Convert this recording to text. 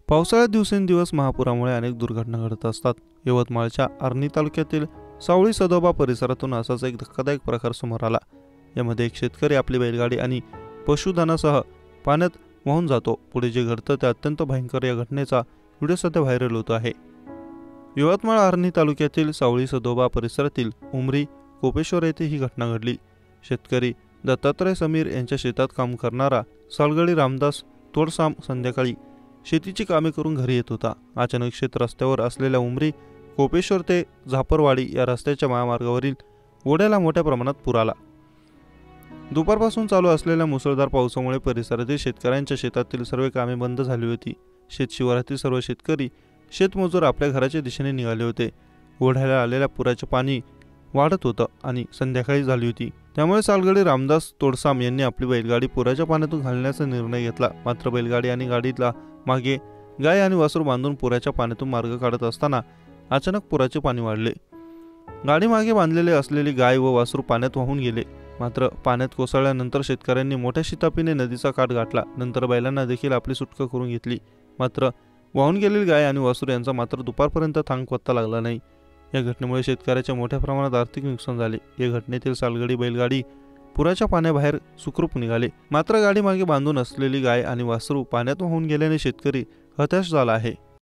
पावसाळ्यात दिवसेंदिवस महापुरामुळे अनेक दुर्घटना घडत असतात। यवतमाळच्या आर्णी तालुक्यातील सावळी सदोबा परिसरातून असाच एक धक्कादायक प्रकार समोर आला। यामध्ये एक शेतकरी आपली बैलगाडी आणि पशुधनासह पाण्यात वाहून जातो। पुढे जे घडतं ते अत्यंत भयंकर। या घटनेचा व्हिडिओ सध्या व्हायरल होतो आहे। यवतमाळ आर्णी तालुक्यातील सावळी सदोबा परिसरातील उमरी कोपेश्वर येथे ही घटना घडली। शेतकरी दत्तात्रय समीर यांच्या शेतात काम करणारा सालगडी रामदास तोडसाम संध्याकाळी शेतीची कामे करून घरी येत होता। अचानक शेत रस्त्यावर असलेल्या उमरी कोपेश्वर ते झापरवाडी या रस्त्याच्या महामार्गावरील ओढ्याला मोठ्या प्रमाणात पूर आला। दुपारपासून चालू असलेल्या मुसळधार पावसामुळे परिसरातील शेतकऱ्यांच्या शेतातील सर्व कामे बंद झाली होती। शेतशिवारातील सर्व शेतकरी शेतमजूर आपल्या घराच्या दिशेने निघाले होते। ओढ्याला आलेल्या पुराचे पाणी वाढत होतं आणि संध्याकाळी झाली होती। त्यामुळे सालगडी रामदास तोडसाम यांनी आपली बैलगाडी पुराच्या पाण्यातून घालण्याचा निर्णय घेतला। मात्र बैलगाडी आणि गाडीला मागे गाय आणि वासरू बांधून पुराच्या पाण्यातून मार्ग काढत असताना अचानक पुराचे पाणी वाढले। गाडी मागे बांधलेले असलेली गाय व वासरू पाण्यात वाहून गेले। मात्र पाण्यात कोसळल्यानंतर शेतकऱ्यांनी मोठ्या शितापीने नदीचा काठ गाठला। नंतर बैलांना देखील आपली सुटका करून घेतली। मात्र वाहून गेलेली गाय आणि वासरू यांचा मात्र दुपारपर्यंत थांगपत्ता लागला नाही। या घटनेमुळे शेतकऱ्याच्या मोठ्या प्रमाणात आर्थिक नुकसान झाले। या घटनेतील सालगडी बैलगाडी पुराच्या पाण्याबाहेर सुखरूप निघाले। मात्र गाडी मागे बांधून असलेली गाय आणि वासरू पाण्यात वाहून गेल्याने शेतकरी हताश झाला आहे।